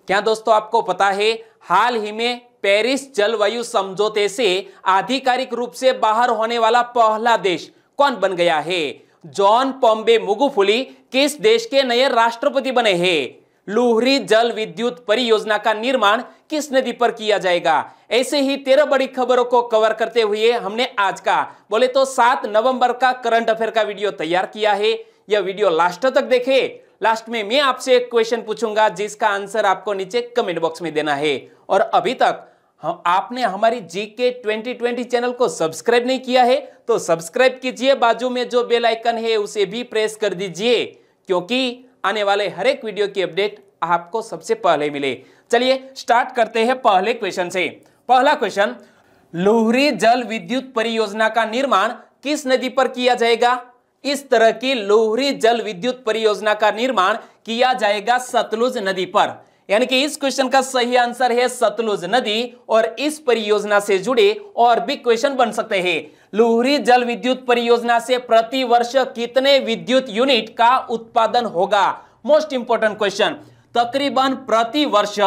क्या दोस्तों आपको पता है हाल ही में पेरिस जलवायु समझौते से आधिकारिक रूप से बाहर होने वाला पहला देश कौन बन गया है? जॉन पोम्बे मुगुफुली किस देश के नए राष्ट्रपति बने हैं? लुहरी जल विद्युत परियोजना का निर्माण किस नदी पर किया जाएगा? ऐसे ही 13 बड़ी खबरों को कवर करते हुए हमने आज का बोले तो 7 नवंबर का करंट अफेयर का वीडियो तैयार किया है। यह वीडियो लास्ट तक देखे। लास्ट में मैं आपसे एक क्वेश्चन पूछूंगा जिसका आंसर आपको नीचे कमेंट बॉक्स में देना है। और अभी तक आपने हमारी जीके 2020 चैनल को सब्सक्राइब नहीं किया है तो सब्सक्राइब कीजिए, बाजू में जो बेल आइकन है उसे भी प्रेस कर दीजिए, क्योंकि आने वाले हर एक वीडियो की अपडेट आपको सबसे पहले मिले। चलिए स्टार्ट करते हैं पहले क्वेश्चन से। पहला क्वेश्चन, लुहरी जल विद्युत परियोजना का निर्माण किस नदी पर किया जाएगा? इस तरह की लुहरी जल विद्युत परियोजना का निर्माण किया जाएगा सतलुज नदी पर, यानी कि इस क्वेश्चन का सही आंसर है सतलुज नदी। और इस परियोजना से जुड़े और भी क्वेश्चन बन सकते हैं। लुहरी जल विद्युत परियोजना से प्रति वर्ष कितने विद्युत यूनिट का उत्पादन होगा? Most important question. तकरीबन प्रति वर्ष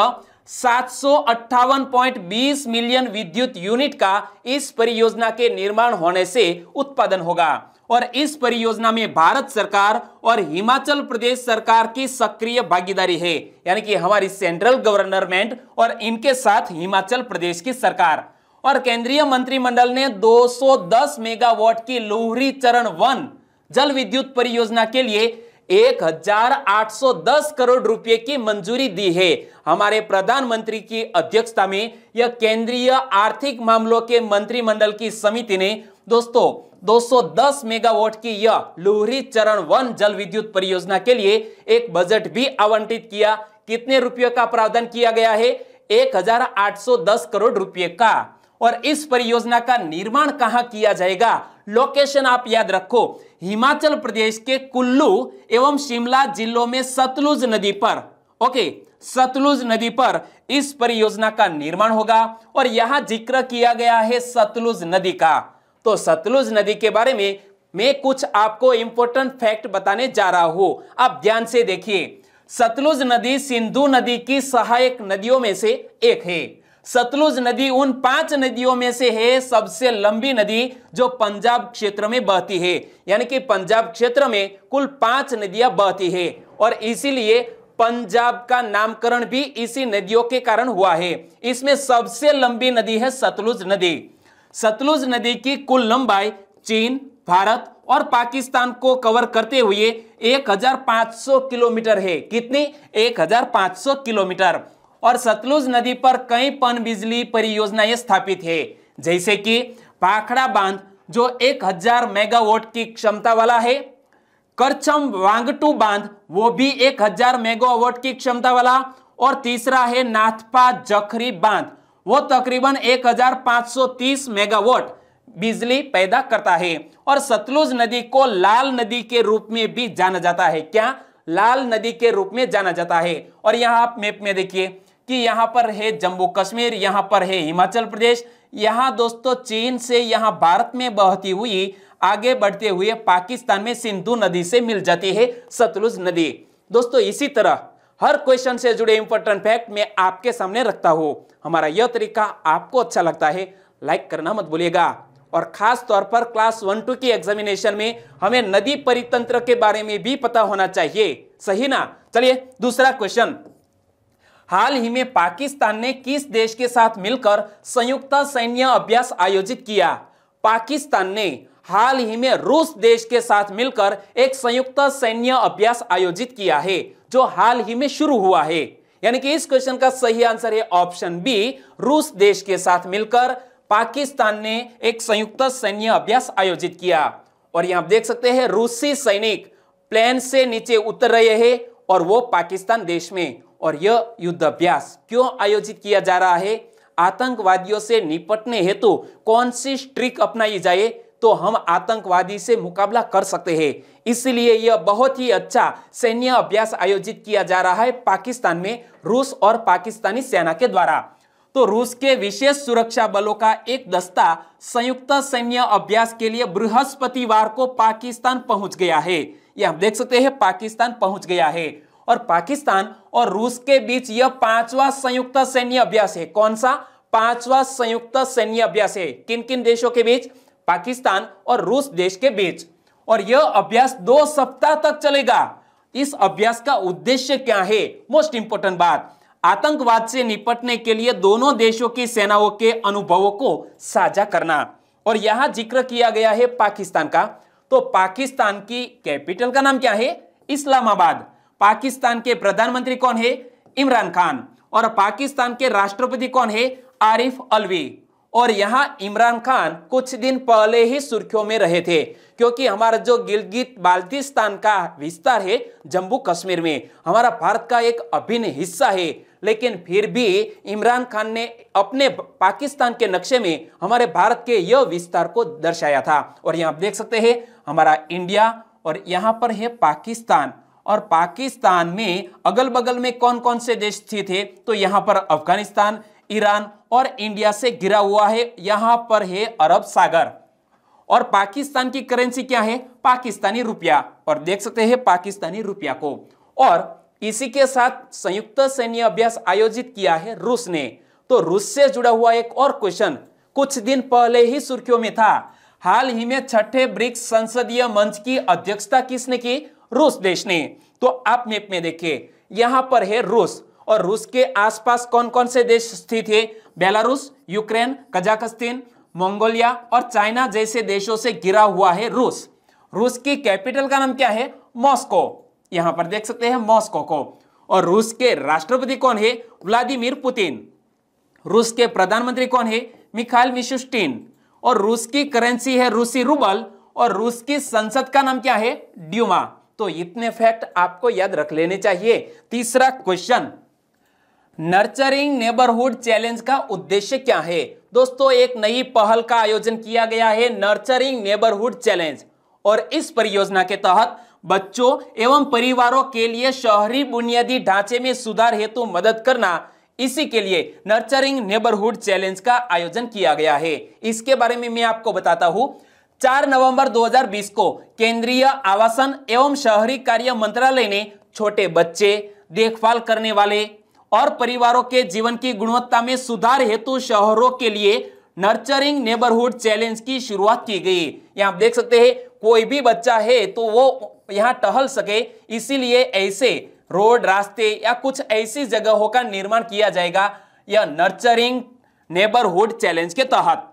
758.20 मिलियन विद्युत यूनिट का इस परियोजना के निर्माण होने से उत्पादन होगा। और इस परियोजना में भारत सरकार और हिमाचल प्रदेश सरकार की सक्रिय भागीदारी है, यानी कि हमारी सेंट्रल गवर्नमेंट और इनके साथ हिमाचल प्रदेश की सरकार। और केंद्रीय मंत्रिमंडल ने 210 मेगावाट की लुहरी चरण 1 जल विद्युत परियोजना के लिए 1810 करोड़ रुपए की मंजूरी दी है। हमारे प्रधानमंत्री की अध्यक्षता में यह केंद्रीय आर्थिक मामलों के मंत्रिमंडल की समिति ने दोस्तों 210 मेगावाट की यह लुहरी चरण 1 जल विद्युत परियोजना के लिए एक बजट भी आवंटित किया। कितने रुपयों का प्रावधान किया गया है? 1810 करोड़ रुपए का। और इस परियोजना का निर्माण कहां किया जाएगा? लोकेशन आप याद रखो, हिमाचल प्रदेश के कुल्लू एवं शिमला जिलों में सतलुज नदी पर। ओके, सतलुज नदी पर इस परियोजना का निर्माण होगा। और यहां जिक्र किया गया है सतलुज नदी का। तो सतलुज नदी के बारे में मैं कुछ आपको इंपॉर्टेंट फैक्ट बताने जा रहा हूं, आप ध्यान से देखिए। सतलुज नदी सिंधु नदी की सहायक नदियों में से एक है। सतलुज नदी उन 5 नदियों में से है सबसे लंबी नदी जो पंजाब क्षेत्र में बहती है, यानी कि पंजाब क्षेत्र में कुल 5 नदियां बहती है। और इसीलिए पंजाब का नामकरण भी इसी नदियों के कारण हुआ है। इसमें सबसे लंबी नदी है सतलुज नदी। सतलुज नदी की कुल लंबाई चीन, भारत और पाकिस्तान को कवर करते हुए 1500 किलोमीटर है। कितनी? 1500 किलोमीटर। और सतलुज नदी पर कई पन बिजली परियोजनाएं स्थापित है, जैसे कि भाखड़ा बांध जो 1000 मेगावाट की क्षमता वाला है। करछम वांगटू बांध वो भी 1000 मेगावाट की क्षमता वाला। और तीसरा है नाथपा जखरी बांध, वो तकरीबन 1530 मेगावाट बिजली पैदा करता है। और सतलुज नदी को लाल नदी के रूप में भी जाना जाता है। क्या? लाल नदी के रूप में जाना जाता है। और यहाँ आप मैप में देखिए कि यहाँ पर है जम्मू कश्मीर, यहाँ पर है हिमाचल प्रदेश, यहाँ दोस्तों चीन से यहाँ भारत में बहती हुई आगे बढ़ते हुए पाकिस्तान में सिंधु नदी से मिल जाती है सतलुज नदी। दोस्तों इसी तरह हर क्वेश्चन से जुड़े इंपॉर्टेंट फैक्ट मैं आपके सामने रखता हूं। हमारा यह तरीका आपको अच्छा लगता है, लाइक करना मत भूलिएगा। और खास तौर पर क्लास 1-2 की एग्जामिनेशन में हमें नदी परितंत्र के बारे में भी पता होना चाहिए, सही ना? चलिए दूसरा क्वेश्चन, हाल ही में पाकिस्तान ने किस देश के साथ मिलकर संयुक्त सैन्य अभ्यास आयोजित किया? पाकिस्तान ने हाल ही में रूस देश के साथ मिलकर एक संयुक्त सैन्य अभ्यास आयोजित किया है, जो हाल ही में शुरू हुआ है। यानी कि इस क्वेश्चन का सही आंसर है ऑप्शन बी, रूस देश के साथ मिलकर पाकिस्तान ने एक संयुक्त सैन्य अभ्यास आयोजित किया। और यहां आप देख सकते हैं रूसी सैनिक प्लेन से नीचे उतर रहे हैं और वो पाकिस्तान देश में। और यह युद्ध अभ्यास क्यों आयोजित किया जा रहा है? आतंकवादियों से निपटने हेतु कौन सी ट्रिक अपनाई जाए तो हम आतंकवादी से मुकाबला कर सकते हैं, इसलिए यह बहुत ही अच्छा सैन्य अभ्यास आयोजित किया जा रहा है पाकिस्तान में रूस और पाकिस्तानी सेना के द्वारा। तो रूस के विशेष सुरक्षा बलों का एक दस्ता संयुक्त सैन्य अभ्यास के लिए बृहस्पतिवार को पाकिस्तान पहुंच गया है। यह आप देख सकते हैं पाकिस्तान पहुंच गया है। और पाकिस्तान और रूस के बीच यह 5वां संयुक्त सैन्य अभ्यास है। कौन सा? 5वां संयुक्त सैन्य अभ्यास है। किन किन देशों के बीच? पाकिस्तान और रूस देश के बीच। और यह अभ्यास 2 सप्ताह तक चलेगा। इस अभ्यास का उद्देश्य क्या है? मोस्ट इंपोर्टेंट बात, आतंकवाद से निपटने के लिए दोनों देशों की सेनाओं के अनुभवों को साझा करना। और यहां जिक्र किया गया है पाकिस्तान का, तो पाकिस्तान की कैपिटल का नाम क्या है? इस्लामाबाद। पाकिस्तान के प्रधानमंत्री कौन है? इमरान खान। और पाकिस्तान के राष्ट्रपति कौन है? आरिफ अलवी। और यहां इमरान खान कुछ दिन पहले ही सुर्खियों में रहे थे, क्योंकि हमारा जो गिलगित बाल्टिस्तान का विस्तार है जम्मू कश्मीर में, हमारा भारत का एक अभिन्न हिस्सा है। लेकिन फिर भी इमरान खान ने अपने पाकिस्तान के नक्शे में हमारे भारत के यह विस्तार को दर्शाया था। और यहां आप देख सकते हैं हमारा इंडिया और यहां पर है पाकिस्तान। और पाकिस्तान में अगल बगल में कौन कौन से देश स्थित है? तो यहां पर अफगानिस्तान, ईरान और इंडिया से घिरा हुआ है। यहां पर है अरब सागर। और पाकिस्तान की करेंसी क्या है? पाकिस्तानी रुपया। और देख सकते हैं पाकिस्तानी रुपया को। और इसी के साथ संयुक्त सैन्य अभ्यास आयोजित किया है रूस ने। तो रूस से जुड़ा हुआ एक और क्वेश्चन कुछ दिन पहले ही सुर्खियों में था। हाल ही में 6ठे ब्रिक्स संसदीय मंच की अध्यक्षता किसने की? रूस देश ने। तो आप मैप में देखिए, यहां पर है रूस और रूस के आसपास कौन कौन से देश स्थित है? बेलारूस, यूक्रेन, कजाकिस्तान, मंगोलिया और चाइना जैसे देशों से घिरा हुआ है रूस। रूस की कैपिटल का नाम क्या है? मॉस्को। यहां पर देख सकते हैं मॉस्को को। और रूस के राष्ट्रपति कौन है? Vladimir Putin. रूस के प्रधानमंत्री कौन है? Mikhail Mishustin. और रूस की करेंसी है रूसी रूबल। और रूस की संसद का नाम क्या है? ड्यूमा। तो इतने फैक्ट आपको याद रख लेने चाहिए। तीसरा क्वेश्चन, नर्चरिंग नेबरहुड चैलेंज का उद्देश्य क्या है? दोस्तों, एक नई पहल का आयोजन किया गया है, नर्चरिंग नेबरहुड चैलेंज। और इस परियोजना के तहत बच्चों एवं परिवारों के लिए शहरी बुनियादी ढांचे में सुधार हेतु मदद करना, इसी के लिए नर्चरिंग नेबरहुड चैलेंज का आयोजन किया गया है। इसके बारे में मैं आपको बताता हूं। 4 नवंबर 2020 को केंद्रीय आवासन एवं शहरी कार्य मंत्रालय ने छोटे बच्चे, देखभाल करने वाले और परिवारों के जीवन की गुणवत्ता में सुधार हेतु शहरों के लिए नर्चरिंग नेबरहुड चैलेंज की शुरुआत की गई। यहां आप देख सकते हैं कोई भी बच्चा है तो वो यहां टहल सके, इसीलिए ऐसे रोड, रास्ते या कुछ ऐसी जगहों का निर्माण किया जाएगा यह नर्चरिंग नेबरहुड चैलेंज के तहत।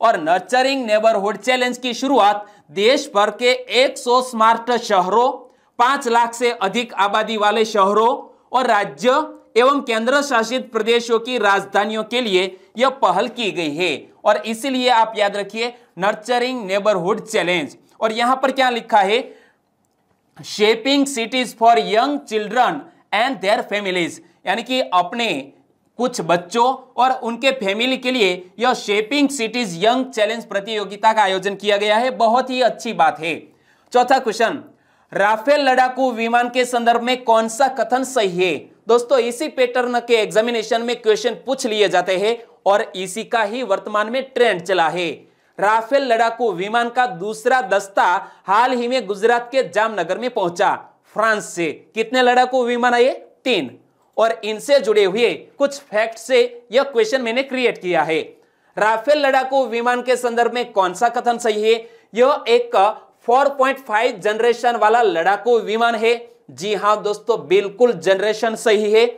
और नर्चरिंग नेबरहुड चैलेंज की शुरुआत देश भर के 100 स्मार्ट शहरों, 5 लाख से अधिक आबादी वाले शहरों और राज्य एवं केंद्र शासित प्रदेशों की राजधानियों के लिए यह पहल की गई है। और इसीलिए आप याद रखिए नर्चरिंग नेबरहुड चैलेंज। और यहां पर क्या लिखा है? Shaping cities for young children and their families, यानी कि अपने कुछ बच्चों और उनके फैमिली के लिए यह शेपिंग सिटीज यंग चैलेंज प्रतियोगिता का आयोजन किया गया है। बहुत ही अच्छी बात है। चौथा क्वेश्चन, राफेल लड़ाकू विमान के संदर्भ में कौन सा कथन सही है? दोस्तों, इसी पैटर्न के एग्जामिनेशन में क्वेश्चन पूछ लिए जाते हैं और इसी का ही वर्तमान में ट्रेंड चला है। राफेल लड़ाकू विमान का दूसरा दस्ता हाल ही में गुजरात के जामनगर में पहुंचा फ्रांस से। कितने लड़ाकू विमान आए? 3। और इनसे जुड़े हुए कुछ फैक्ट से यह क्वेश्चन मैंने क्रिएट किया है। राफेल लड़ाकू विमान के संदर्भ में कौन सा कथन सही है? यह एक 4.5 जनरेशन वाला लड़ाकू विमान है। जी हां दोस्तों, बिल्कुल जनरेशन सही है।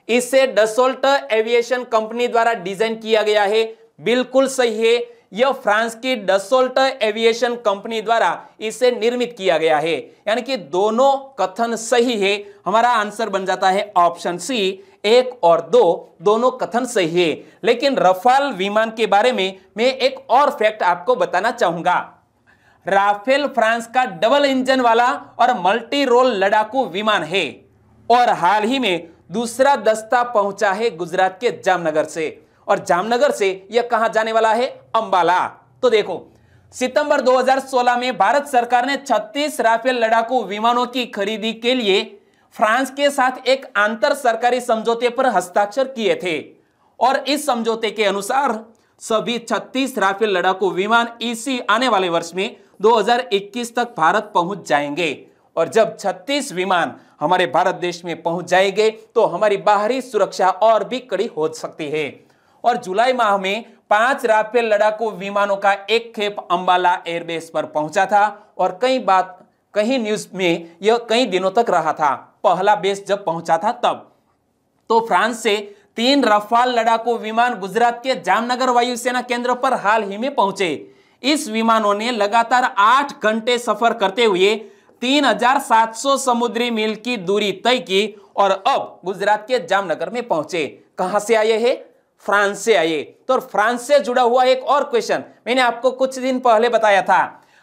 इसे डसोल्ट एविएशन कंपनी द्वारा डिजाइन किया गया है। बिल्कुल सही है, यह फ्रांस की डसोल्ट एविएशन कंपनी द्वारा इसे निर्मित किया गया है। यानी कि दोनों कथन सही है। हमारा आंसर बन जाता है ऑप्शन सी, 1 और 2 दोनों कथन सही है। लेकिन रफाल विमान के बारे में मैं एक और फैक्ट आपको बताना चाहूंगा। राफेल फ्रांस का डबल इंजन वाला और मल्टी रोल लड़ाकू विमान है और हाल ही में दूसरा दस्ता पहुंचा है गुजरात के जामनगर से। और जामनगर से यह कहां जाने वाला है? अंबाला। तो देखो, सितंबर 2016 में भारत सरकार ने 36 राफेल लड़ाकू विमानों की खरीदी के लिए फ्रांस के साथ एक आंतर सरकारी समझौते पर हस्ताक्षर किए थे। और इस समझौते के अनुसार सभी 36 राफेल लड़ाकू विमान इसी आने वाले वर्ष में 2021 तक भारत पहुंच जाएंगे। और जब 36 विमान हमारे भारत देश में पहुंच जाएंगे तो हमारी बाहरी सुरक्षा और भी कड़ी हो सकती है। और जुलाई माह में 5 राफेल लड़ाकू विमानों का एक खेप अंबाला एयरबेस पर पहुंचा था और कई न्यूज में यह कई दिनों तक रहा था। पहला बेस जब पहुंचा था तब तो फ्रांस से 3 रफाल लड़ाकू विमान गुजरात के जामनगर वायुसेना केंद्र पर हाल ही में पहुंचे। इस विमानों ने लगातार 8 घंटे सफर करते हुए 3700 समुद्री मील की दूरी तय की और अब गुजरात के जामनगर में पहुंचे। कहां से आए हैं? फ्रांस से आए। तो फ्रांस से जुड़ा हुआ एक और क्वेश्चन मैंने आपको कुछ दिन पहले बताया था।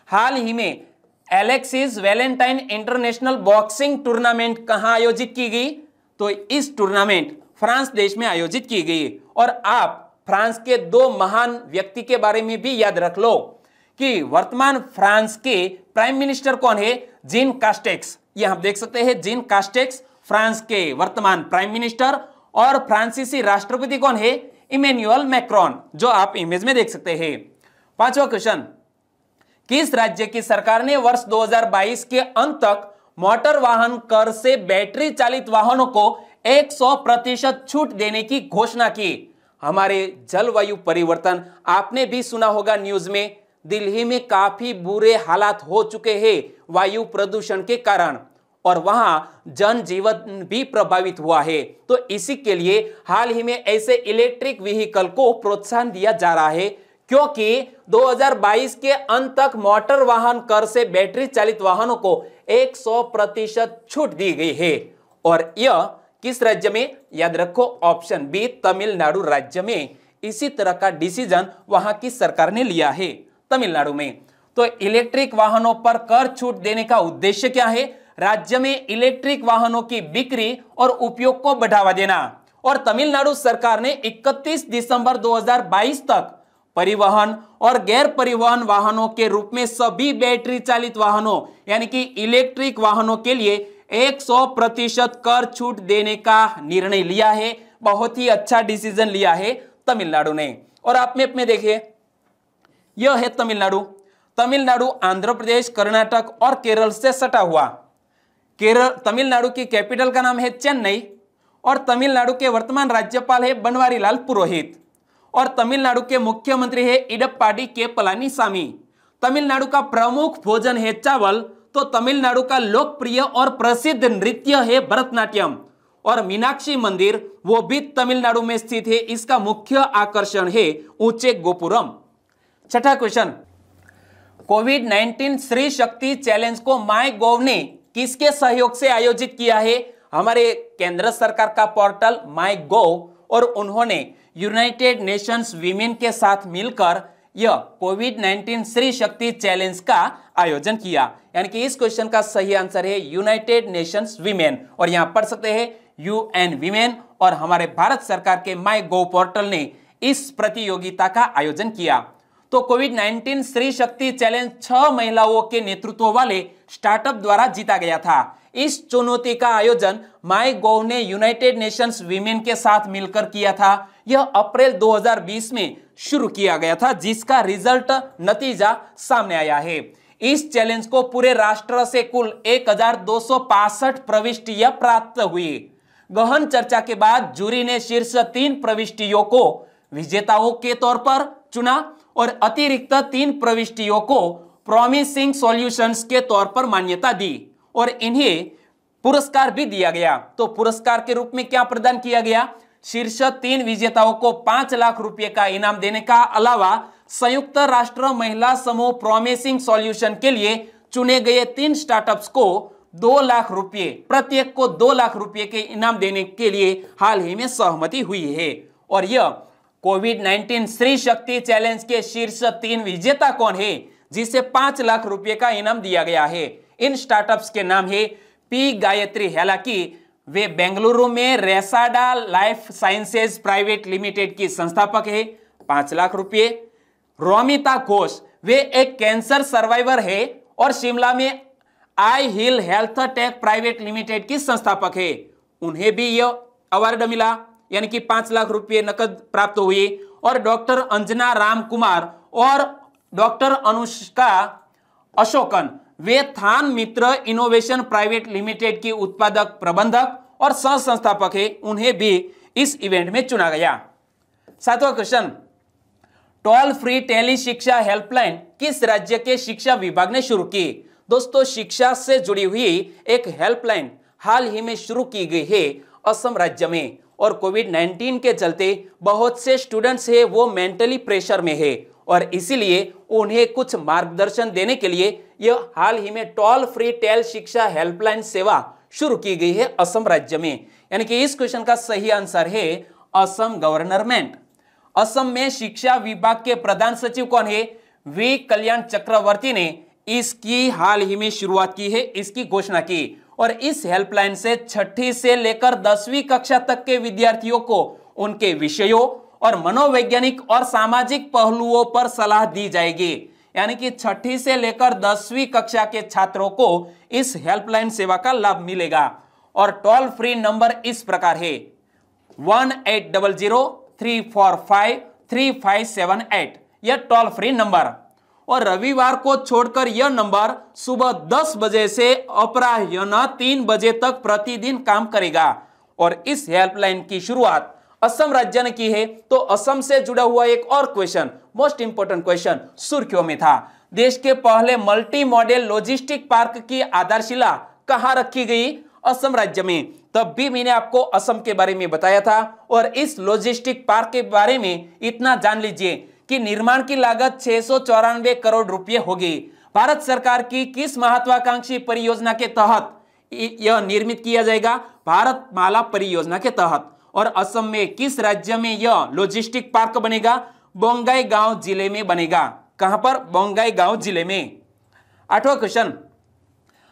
हाल ही में Alexis Valentine international boxing tournament कहां आयोजित की गई? तो इस टूर्नामेंट फ्रांस देश में आयोजित की गई। और आप फ्रांस के 2 महान व्यक्ति के बारे में भी याद रख लो कि वर्तमान फ्रांस के प्राइम मिनिस्टर कौन है? Jean Castex. यह आप देख सकते हैं, जीन कास्टेक्स फ्रांस के वर्तमान प्राइम मिनिस्टर। और फ्रांसीसी राष्ट्रपति कौन है? इमैनुअल मैक्रोन, जो आप इमेज में देख सकते हैं। 5वां क्वेश्चन, किस राज्य की सरकार ने वर्ष 2022 के अंत तक मोटर वाहन कर से बैटरी चालित वाहनों को 100% छूट देने की घोषणा की? हमारे जलवायु परिवर्तन आपने भी सुना होगा न्यूज में, दिल्ली में काफी बुरे हालात हो चुके हैं वायु प्रदूषण के कारण और वहां जनजीवन भी प्रभावित हुआ है। तो इसी के लिए हाल ही में ऐसे इलेक्ट्रिक व्हीकल को प्रोत्साहन दिया जा रहा है क्योंकि 2022 के अंत तक मोटर वाहन कर से बैटरी चालित वाहनों को 100% छूट दी गई है। और यह किस राज्य में? याद रखो ऑप्शन बी, तमिलनाडु राज्य में। इसी तरह का डिसीजन वहां की सरकार ने लिया है, तमिलनाडु में। तो इलेक्ट्रिक वाहनों पर कर छूट देने का उद्देश्य क्या है? राज्य में इलेक्ट्रिक वाहनों की बिक्री और उपयोग को बढ़ावा देना। और तमिलनाडु सरकार ने 31 दिसंबर 2022 तक परिवहन और गैर परिवहन वाहनों के रूप में सभी बैटरी चालित वाहनों यानी कि इलेक्ट्रिक वाहनों के लिए 100% कर छूट देने का निर्णय लिया है। बहुत ही अच्छा डिसीजन लिया है तमिलनाडु ने। और आप मैप में देखिए, यह है तमिलनाडु। तमिलनाडु आंध्र प्रदेश, कर्नाटक और केरल से सटा हुआ। तमिलनाडु की कैपिटल का नाम है चेन्नई और तमिलनाडु के वर्तमान राज्यपाल है बनवारीलाल पुरोहित और तमिलनाडु के मुख्यमंत्री है इडप्पाडी के पलानीसामी। तमिलनाडु का प्रमुख भोजन है चावल। तो तमिलनाडु का लोकप्रिय और प्रसिद्ध नृत्य है भरतनाट्यम और मीनाक्षी मंदिर वो भी तमिलनाडु में स्थित है। इसका मुख्य आकर्षण है ऊंचे गोपुरम। 6ठा क्वेश्चन, कोविड-19 श्री शक्ति चैलेंज को माय गोव ने किसके सहयोग से आयोजित किया है? हमारे केंद्र सरकार का पोर्टल माय गोव और उन्होंने यूनाइटेड नेशंस वीमेन के साथ मिलकर यह कोविड-19 श्री शक्ति चैलेंज का आयोजन किया। यानी कि इस क्वेश्चन का सही आंसर है यूनाइटेड नेशंस वीमेन और यहां पढ़ सकते हैं यूएन वीमेन। और हमारे भारत सरकार के माय गोव पोर्टल ने इस प्रतियोगिता का आयोजन किया। तो कोविड-19 श्री शक्ति चैलेंज 6 महिलाओं के नेतृत्व वाले स्टार्टअप द्वारा जीता गया था। इस चुनौती का आयोजन माय गोव ने यूनाइटेड नेशंस वीमेन के साथ मिलकर किया था। यह अप्रैल 2020 में शुरू किया गया था जिसका रिजल्ट नतीजा सामने आया है। इस चैलेंज को पूरे राष्ट्र से कुल 1265 प्रविष्टियां प्राप्त हुई। गहन चर्चा के बाद जूरी ने शीर्ष 3 प्रविष्टियों को विजेताओं के तौर पर चुना और अतिरिक्त 3 प्रविष्टियों को प्रॉमिसिंग सॉल्यूशंस के तौर पर मान्यता दी और इन्हें पुरस्कार भी दिया गया। तो पुरस्कार के रूप में क्या प्रदान किया गया? शीर्ष 3 विजेताओं को 5 लाख रुपए का इनाम देने का अलावा संयुक्त राष्ट्र महिला समूह प्रॉमिसिंग सॉल्यूशन के लिए चुने गए 3 स्टार्टअप्स को 2 लाख रुपए, प्रत्येक को 2 लाख रुपए के इनाम देने के लिए हाल ही में सहमति हुई है। और यह कोविड-19 श्री शक्ति चैलेंज के शीर्ष 3 विजेता कौन है जिसे 5 लाख रुपए का इनाम दिया गया है? इन स्टार्टअप्स के नाम है पी गायत्री, हालांकि वे बेंगलुरु में रेसाडा लाइफ साइंसेज प्राइवेट लिमिटेड की संस्थापक है, 5 लाख रुपए। रोमिता घोष, वे एक कैंसर सर्वाइवर है और शिमला में आई हिल हेल्थ टेक प्राइवेट लिमिटेड की संस्थापक है, उन्हें भी यह अवार्ड मिला यानी कि 5 लाख रुपए नकद प्राप्त हुए। और डॉक्टर अंजना राम कुमार और डॉक्टर अनुष्का अशोकन, वे थान मित्र इनोवेशन प्राइवेट लिमिटेड की उत्पादक प्रबंधक और सह संस्थापक है, उन्हें भी इस इवेंट में चुना गया। 7वां क्वेश्चन, टोल फ्री टेली शिक्षा हेल्पलाइन किस राज्य के शिक्षा विभाग ने शुरू की? दोस्तों, शिक्षा से जुड़ी हुई एक हेल्पलाइन हाल ही में शुरू की गई है असम राज्य में, और कोविड-19 के चलते बहुत से स्टूडेंट्स है वो मेंटली प्रेशर में है, और इसीलिए उन्हें कुछ मार्गदर्शन देने के लिए यह हाल ही में टोल फ्री टेल शिक्षा हेल्पलाइन सेवा शुरू की गई है असम राज्य में। यानी कि इस क्वेश्चन का सही आंसर है असम गवर्नमेंट। असम में शिक्षा विभाग के प्रधान सचिव कौन है? वी कल्याण चक्रवर्ती ने इसकी हाल ही में शुरुआत की है, इसकी घोषणा की, और इस हेल्पलाइन से 6ठी से लेकर 10वीं कक्षा तक के विद्यार्थियों को उनके विषयों और मनोवैज्ञानिक और सामाजिक पहलुओं पर सलाह दी जाएगी। यानी कि 6ठी से लेकर 10वीं कक्षा के छात्रों को इस हेल्पलाइन सेवा का लाभ मिलेगा। और टोल फ्री नंबर इस प्रकार है 1800-345-3578, यह टोल फ्री नंबर। और रविवार को छोड़कर यह नंबर सुबह 10 बजे से अपराह्न 3 बजे तक प्रतिदिन काम करेगा। और इस हेल्पलाइन की शुरुआत असम राज्य ने की है। तो असम से जुड़ा हुआ एक और क्वेश्चन, मोस्ट इंपोर्टेंट क्वेश्चन सुर्खियों में था। देश के पहले मल्टी मॉडल लॉजिस्टिक पार्क की आधारशिला कहां रखी गई? असम राज्य में। तब भी मैंने आपको असम के बारे में बताया था, और इस लॉजिस्टिक पार्क के बारे में इतना जान लीजिए कि निर्माण की लागत 694 करोड़ रुपए होगी। भारत सरकार की किस महत्वाकांक्षी परियोजना के तहत यह निर्मित किया जाएगा? भारत माला परियोजना के तहत। और असम में किस राज्य में यह लॉजिस्टिक पार्क बनेगा? बोंगाईगांव जिले में बनेगा। कहां पर? बोंगाईगांव जिले में। 8वां क्वेश्चन,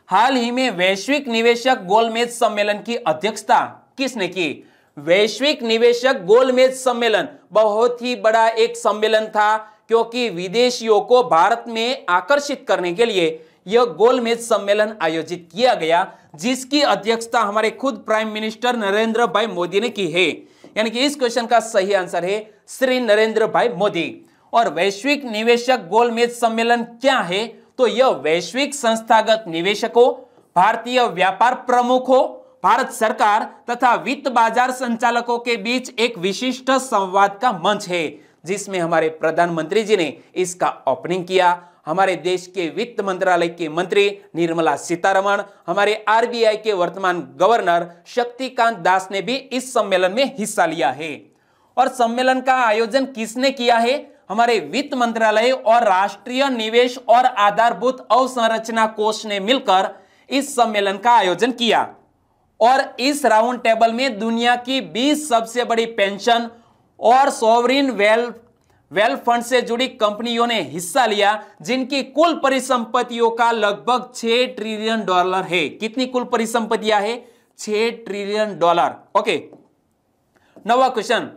हाल ही में वैश्विक निवेशक गोलमेज सम्मेलन की अध्यक्षता किसने की? वैश्विक निवेशक गोलमेज सम्मेलन बहुत ही बड़ा एक सम्मेलन था, क्योंकि विदेशियों को भारत में आकर्षित करने के लिए यह गोलमेज सम्मेलन आयोजित किया गया, जिसकी अध्यक्षता हमारे खुद प्राइम मिनिस्टर नरेंद्र भाई मोदी ने की है। यानी कि इस क्वेश्चन का सही आंसर है श्री नरेंद्र भाई मोदी। और वैश्विक निवेशक गोलमेज सम्मेलन क्या है? तो यह वैश्विक संस्थागत निवेशकों, भारतीय व्यापार प्रमुखों, भारत सरकार तथा वित्त बाजार संचालकों के बीच एक विशिष्ट संवाद का मंच है, जिसमें हमारे प्रधानमंत्री जी ने इसका ओपनिंग किया। हमारे देश के वित्त मंत्रालय के मंत्री निर्मला सीतारमण, हमारे आरबीआई के वर्तमान गवर्नर शक्तिकांत दास ने भी इस सम्मेलन में हिस्सा लिया है। और सम्मेलन का आयोजन किसने किया है? हमारे वित्त मंत्रालय और राष्ट्रीय निवेश और आधारभूत अवसंरचना कोष ने मिलकर इस सम्मेलन का आयोजन किया। और इस राउंड टेबल में दुनिया की 20 सबसे बड़ी पेंशन और सॉवरिन वेल्थ फंड से जुड़ी कंपनियों ने हिस्सा लिया, जिनकी कुल परिसंपत्तियों का लगभग 6 ट्रिलियन डॉलर है। कितनी कुल परिसंपत्तियां है? 6 ट्रिलियन डॉलर। ओके। 9वां क्वेश्चन,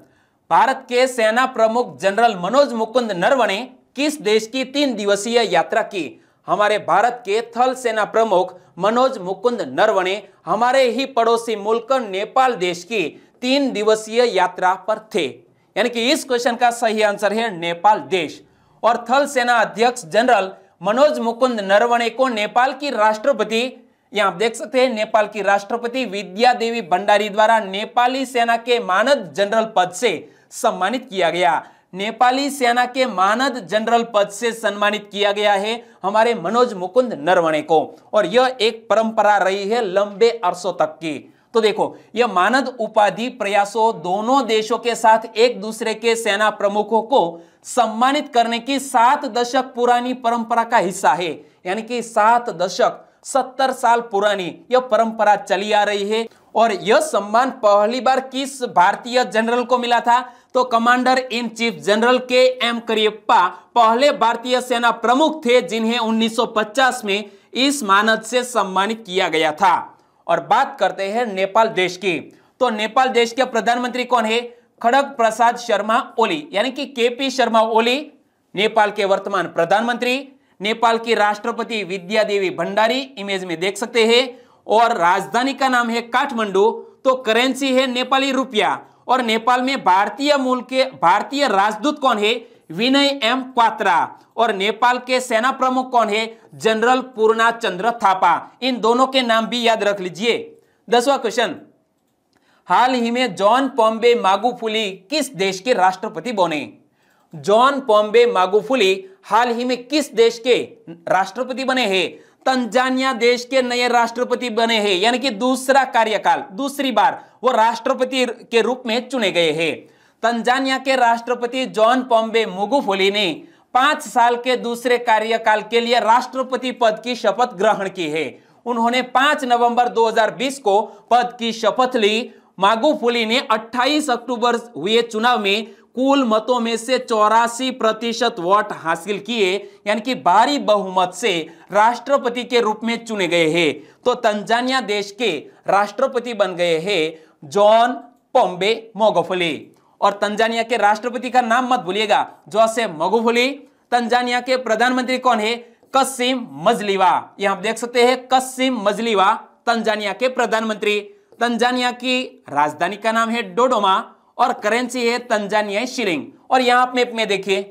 भारत के सेना प्रमुख जनरल मनोज मुकुंद नरवणे किस देश की 3 दिवसीय यात्रा की? हमारे भारत के थल सेना प्रमुख मनोज मुकुंद नरवणे हमारे ही पड़ोसी मुल्क नेपाल देश की 3 दिवसीय यात्रा पर थे। यानी कि इस क्वेश्चन का सही आंसर है नेपाल देश। और थल सेना अध्यक्ष जनरल मनोज मुकुंद नरवणे को नेपाल की राष्ट्रपति, यहां आप देख सकते हैं, नेपाल की राष्ट्रपति विद्या देवी भंडारी द्वारा नेपाली सेना के मानद जनरल पद से सम्मानित किया गया। नेपाली सेना के मानद जनरल पद से सम्मानित किया गया है हमारे मनोज मुकुंद नरवणे को, और यह एक परंपरा रही है लंबे अरसों तक की। तो देखो, यह मानद उपाधि प्रयासों दोनों देशों के साथ एक दूसरे के सेना प्रमुखों को सम्मानित करने की 7 दशक पुरानी परंपरा का हिस्सा है। यानी कि 7 दशक 70 साल पुरानी यह परंपरा चली आ रही है। और यह सम्मान पहली बार किस भारतीय जनरल को मिला था? तो कमांडर इन चीफ जनरल के एम करियप्पा पहले भारतीय सेना प्रमुख थे, जिन्हें 1950 में इस मानद से सम्मानित किया गया था। और बात करते हैं नेपाल देश की। तो नेपाल देश के प्रधानमंत्री कौन है? खड़ग प्रसाद शर्मा ओली, यानी कि केपी शर्मा ओली नेपाल के वर्तमान प्रधानमंत्री। नेपाल की राष्ट्रपति विद्या देवी भंडारी इमेज में देख सकते हैं। और राजधानी का नाम है काठमांडू। तो करेंसी है नेपाली रुपया। और नेपाल में भारतीय मूल के भारतीय राजदूत कौन है? विनय एम क्वात्रा। और नेपाल के सेना प्रमुख कौन है? जनरल पूर्णाचंद्र थापा। इन दोनों के नाम भी याद रख लीजिए। 10वां क्वेश्चन, हाल ही में जॉन पोम्बे मागुफुली किस देश के राष्ट्रपति बने? जॉन पोम्बे मागुफुली हाल ही में किस देश के राष्ट्रपति बने हैं? तंजानिया देश के नए राष्ट्रपति बने हैं, यानी कि दूसरा कार्यकाल, दूसरी बार वो राष्ट्रपति के रूप में चुने गए हैं। तंजानिया के राष्ट्रपति जॉन पोम्बे मागुफुली ने 5 साल के दूसरे कार्यकाल के लिए राष्ट्रपति पद की शपथ ग्रहण की है। उन्होंने 5 नवंबर 2020 को पद की शपथ ली। मागुफुली ने 28 अक्टूबर हुए चुनाव में कुल मतों में से 84% वोट हासिल किए, यानी कि भारी बहुमत से राष्ट्रपति के रूप में चुने गए हैं। तो तंजानिया देश के राष्ट्रपति बन गए हैं जॉन पोम्बे मागुफुली। और तंजानिया के राष्ट्रपति का नाम मत भूलिएगा, जोसेफ मागुफुली। तंजानिया के प्रधानमंत्री कौन है? कस्सिम मजलिवा। यहां आप देख सकते हैं कस्सिम मजलिवा तंजानिया के प्रधानमंत्री। तंजानिया की राजधानी का नाम है डोडोमा और करेंसी है तंजानियाई शिलिंग। और यहां आप मैप में देखिए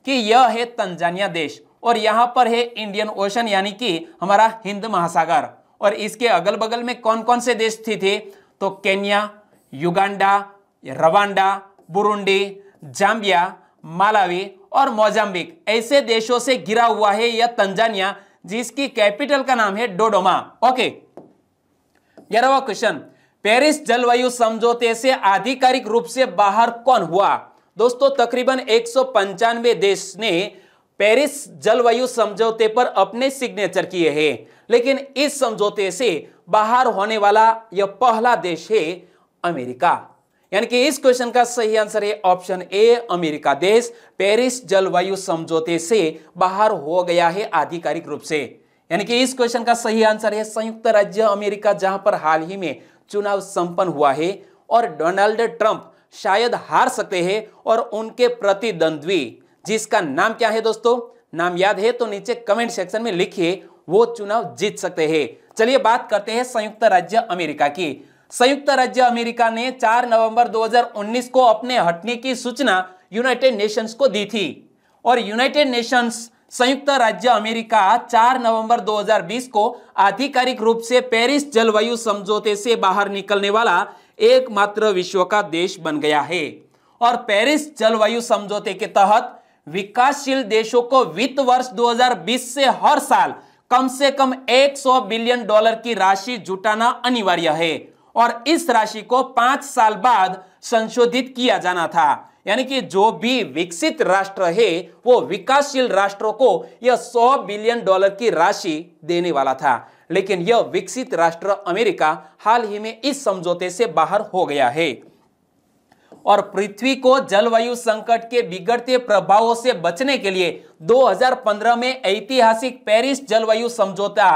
कि यह है तंजानिया देश और यहां पर है इंडियन ओशन, यानी कि हमारा हिंद महासागर। और इसके अगल बगल में कौन कौन से देश स्थित है? तो Kenya, Uganda, Rwanda, Burundi, Zambia, Malawi और मोजाम्बिक, ऐसे देशों से घिरा हुआ है यह तंजानिया, जिसकी कैपिटल का नाम है डोडोमा। ओके, 11वां क्वेश्चन, पेरिस जलवायु समझौते से आधिकारिक रूप से बाहर कौन हुआ? दोस्तों तकरीबन 195 देश ने पेरिस जलवायु समझौते पर अपने सिग्नेचर किए हैं, लेकिन इस समझौते से बाहर होने वाला यह पहला देश है अमेरिका। यानी कि इस क्वेश्चन का सही आंसर है ऑप्शन ए, अमेरिका देश पेरिस जलवायु समझौते से बाहर हो गया है आधिकारिक रूप से। यानी कि इस क्वेश्चन का सही आंसर है संयुक्त राज्य अमेरिका, जहां पर हाल ही में चुनाव संपन्न हुआ है और डोनाल्ड ट्रंप शायद हार सकते हैं और उनके प्रतिद्वंद्वी, जिसका नाम क्या है दोस्तों, नाम याद है तो नीचे कमेंट सेक्शन में लिखिए, वो चुनाव जीत सकते हैं। चलिए बात करते हैं संयुक्त राज्य अमेरिका की। संयुक्त राज्य अमेरिका ने 4 नवंबर 2019 को अपने हटने की सूचना यूनाइटेड नेशंस को दी थी और यूनाइटेड नेशंस संयुक्त राज्य अमेरिका 4 नवंबर 2020 को आधिकारिक रूप से पेरिस जलवायु समझौते से बाहर निकलने वाला एकमात्र विश्व का देश बन गया है। और पेरिस जलवायु समझौते के तहत विकासशील देशों को वित्त वर्ष 2020 से हर साल कम से कम $100 बिलियन की राशि जुटाना अनिवार्य है और इस राशि को 5 साल बाद संशोधित किया जाना था। यानी कि जो भी विकसित राष्ट्र है वो विकासशील राष्ट्रों को यह $100 बिलियन की राशि देने वाला था, लेकिन यह विकसित राष्ट्र अमेरिका हाल ही में इस समझौते से बाहर हो गया है। और पृथ्वी को जलवायु संकट के बिगड़ते प्रभावों से बचने के लिए 2015 में ऐतिहासिक पेरिस जलवायु समझौता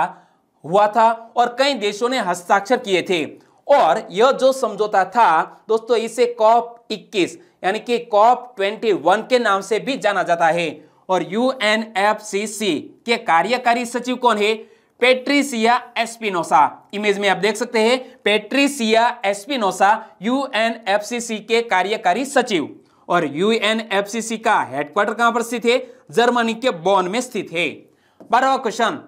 हुआ था और कई देशों ने हस्ताक्षर किए थे। और यह जो समझौता था दोस्तों, इसे COP21 यानी कि COP21 के नाम से भी जाना जाता है। और UNFCCC के कार्यकारी सचिव कौन है? Patricia Espinosa. इमेज में आप देख सकते हैं पेट्रिसिया एस्पिनोसा UNFCCC के कार्यकारी सचिव। और UNFCCC का हेडक्वार्टर कहां पर स्थित है? जर्मनी के बोन में स्थित है। 12वां क्वेश्चन,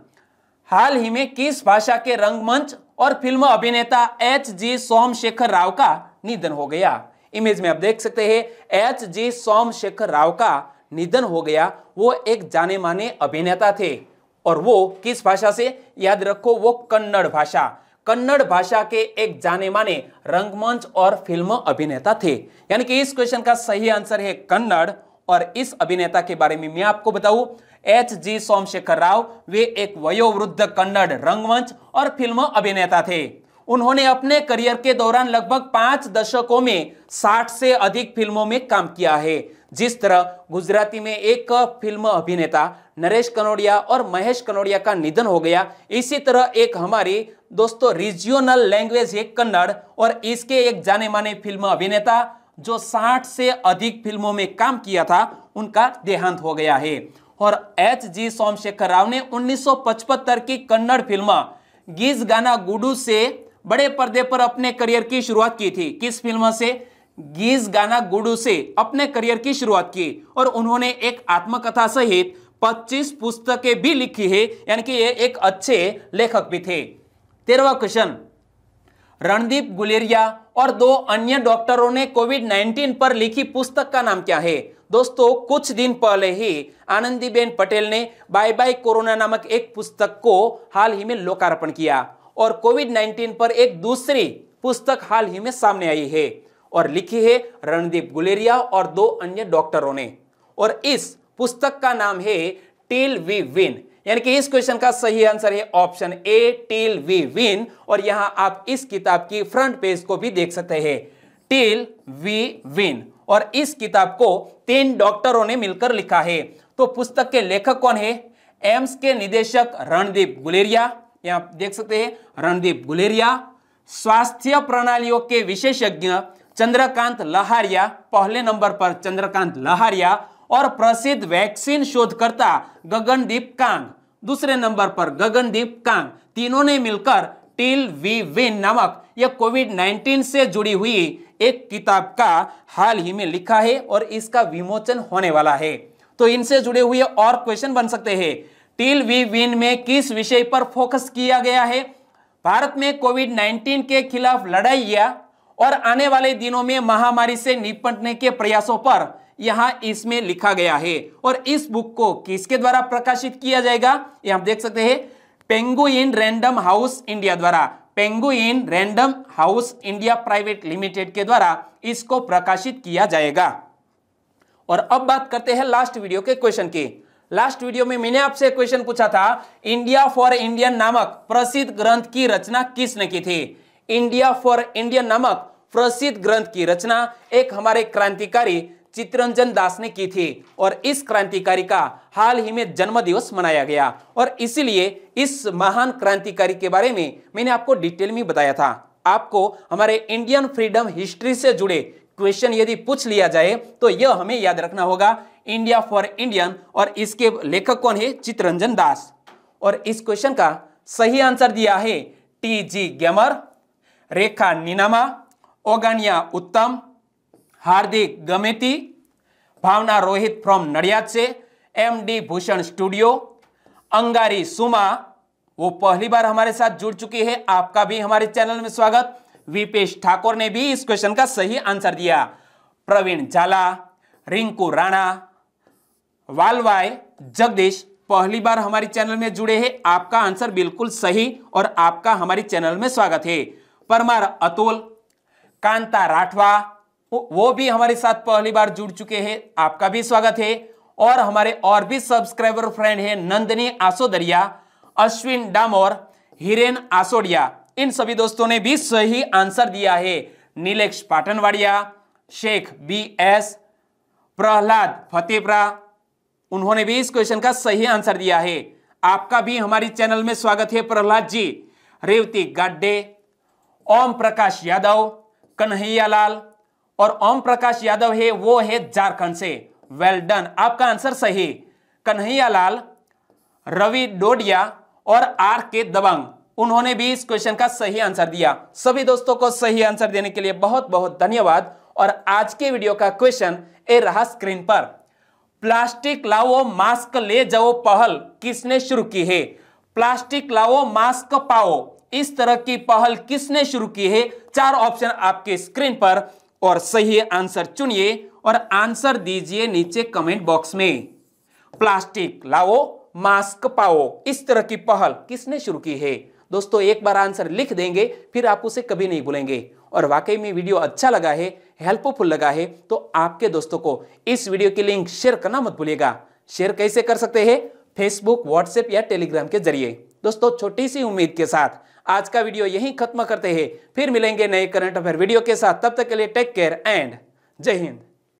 हाल ही में किस भाषा के रंगमंच और फिल्म अभिनेता H.G. सोमशेखर राव का निधन हो गया? इमेज में आप देख सकते हैं H.G. सोमशेखर राव का निधन हो गया। वो एक जाने माने अभिनेता थे और वो किस भाषा से? याद रखो, वो कन्नड़ भाषा, कन्नड़ भाषा के एक जाने माने रंगमंच और फिल्म अभिनेता थे। यानी कि इस क्वेश्चन का सही आंसर है कन्नड़। और इस अभिनेता के बारे में मैं आपको बताऊं, H.G. सोमशेखर राव वे एक वयोवृद्ध कन्नड़ रंगमंच और फिल्म अभिनेता थे। उन्होंने अपने करियर के दौरान लगभग 5 दशकों में 60 से अधिक फिल्मों में काम किया है। जिस तरह गुजराती में एक फिल्म अभिनेता नरेश कनोडिया और महेश कनोडिया का निधन हो गया, इसी तरह एक हमारी दोस्तों रीजनल लैंग्वेज है कन्नड़ और इसके एक जाने माने फिल्म अभिनेता जो 60 से अधिक फिल्मों में काम किया था, उनका देहांत हो गया है। और H.G. सोमशेखर राव ने 1975 की कन्नड़ फिल्म गीज गाना गुडू से बड़े पर्दे पर अपने करियर की शुरुआत की थी। किस फिल्म से? गीज गाना गुडू से अपने करियर की शुरुआत की और उन्होंने एक आत्मकथा सहित 25 पुस्तकें भी लिखी है, यानी कि ये एक अच्छे लेखक भी थे। 13वां क्वेश्चन, रणदीप गुलेरिया और 2 अन्य डॉक्टरों ने कोविड-19 पर लिखी पुस्तक का नाम क्या है? दोस्तों, कुछ दिन पहले ही आनंदीबेन पटेल ने बाय बाय कोरोना नामक एक पुस्तक को हाल ही में लोकार्पण किया और कोविड-19 पर एक दूसरी पुस्तक हाल ही में सामने आई है और लिखी है रणदीप गुलेरिया और 2 अन्य डॉक्टरों ने, और इस पुस्तक का नाम है टिल वी विन। यानी कि इस क्वेश्चन का सही आंसर है option A, till we win. और यहां आप इस किताब की फ्रंट पेज को भी देख सकते हैं, टिल वी विन। और इस किताब को 3 डॉक्टरों ने मिलकर लिखा है। तो पुस्तक के लेखक कौन है? एम्स के निदेशक रणदीप गुलेरिया, यहां देख सकते हैं रणदीप गुलेरिया, स्वास्थ्य प्रणालियों के विशेषज्ञ चंद्रकांत लहारिया, पहले नंबर पर चंद्रकांत लहारिया, और प्रसिद्ध वैक्सीन शोधकर्ता गगनदीप कांग, दूसरे नंबर पर गगनदीप कांग। तीनों ने मिलकर टिल वी विन नामक यह कोविड-19 से जुड़ी हुई एक किताब का हाल ही में लिखा है और इसका विमोचन होने वाला है। तो इनसे जुड़े हुए और क्वेश्चन बन सकते हैं। टिल वी विन में किस विषय पर फोकस किया गया है? भारत में कोविड-19 के खिलाफ लड़ाइयां और आने वाले दिनों में महामारी से निपटने के प्रयासों पर यहां इसमें लिखा गया है। और इस बुक को किसके द्वारा प्रकाशित किया जाएगा? ये आप देख सकते हैं, पेंगुइन रैंडम हाउस इंडिया द्वारा, penguin random house India private limited के द्वारा इसको प्रकाशित किया जाएगा। और अब बात करते हैं लास्ट वीडियो के क्वेश्चन की। लास्ट वीडियो में मैंने आपसे क्वेश्चन पूछा था, इंडिया फॉर इंडियन नामक प्रसिद्ध ग्रंथ की रचना किसने की थी? इंडिया फॉर इंडियन नामक प्रसिद्ध ग्रंथ की रचना एक हमारे क्रांतिकारी चित्तरंजन दास ने की थी और इस क्रांतिकारी का हाल ही में जन्मदिवस मनाया गया और इसीलिए इस महान क्रांतिकारी के बारे में मैंने आपको डिटेल में बताया था। आपको हमारे इंडियन फ्रीडम हिस्ट्री से जुड़े क्वेश्चन यदि पूछ लिया जाए तो यह हमें याद रखना होगा, इंडिया फॉर इंडियन, और इसके लेखक कौन है? चित्तरंजन दास। और इस क्वेश्चन का सही आंसर दिया है टी.जी. गेमर, रेखा नीनामा, ओगानिया उत्तम, हार्दिक गमेती, भावना रोहित फ्रॉम नडियाद से, एम.डी. भूषण स्टूडियो, अंगारी सुमा, वो पहली बार हमारे साथ जुड़ चुकी है, आपका भी हमारे चैनल में स्वागत। विपेश ठाकुर ने भी इस क्वेश्चन का सही आंसर दिया। प्रवीण झाला, रिंकू राणा, वालवाय जगदीश पहली बार हमारे चैनल में जुड़े हैं, आपका आंसर बिल्कुल सही और आपका हमारे चैनल में स्वागत है। परमार अतुल, कांता राठवा, वो भी हमारे साथ पहली बार जुड़ चुके हैं, आपका भी स्वागत है। और हमारे और भी सब्सक्राइबर फ्रेंड हैं, नंदनी आसोदरिया, अश्विन डामोर, हिरेन आसोडिया, इन सभी दोस्तों ने भी सही आंसर दिया है। नीलेश पाटनवाड़िया, शेख बी.एस., प्रहलाद फतेहपुरा, उन्होंने भी इस क्वेश्चन का सही आंसर दिया है, आपका भी हमारी चैनल में स्वागत है प्रहलाद जी। रेवती गाड्डे, ओम प्रकाश यादव, कन्हैया लाल, और ओम प्रकाश यादव है वो है झारखंड से, वेल डन, आपका आंसर सही। कन्हैया लाल, रवि डोडिया और आर के दबंग, उन्होंने भी इस क्वेश्चन का सही आंसर दिया। सभी दोस्तों को सही आंसर देने के लिए बहुत बहुत धन्यवाद। और आज के वीडियो का क्वेश्चन ए रहा स्क्रीन पर, प्लास्टिक लाओ मास्क ले जाओ पहल किसने शुरू की है? प्लास्टिक लाओ मास्क पाओ, इस तरह की पहल किसने शुरू की है? 4 ऑप्शन आपके स्क्रीन पर और सही आंसर चुनिए और आंसर दीजिए नीचे कमेंट बॉक्स में। प्लास्टिक लाओ मास्क पाओ, इस तरह की पहल किसने शुरू की है? दोस्तों एक बार आंसर लिख देंगे फिर आप उसे कभी नहीं भूलेंगे। और वाकई में वीडियो अच्छा लगा है, हेल्पफुल लगा है तो आपके दोस्तों को इस वीडियो की लिंक शेयर करना मत भूलिएगा। शेयर कैसे कर सकते हैं? फेसबुक, व्हाट्सएप या टेलीग्राम के जरिए। दोस्तों छोटी सी उम्मीद के साथ आज का वीडियो यहीं खत्म करते हैं, फिर मिलेंगे नए करंट अफेयर वीडियो के साथ। तब तक के लिए टेक केयर एंड जय हिंद।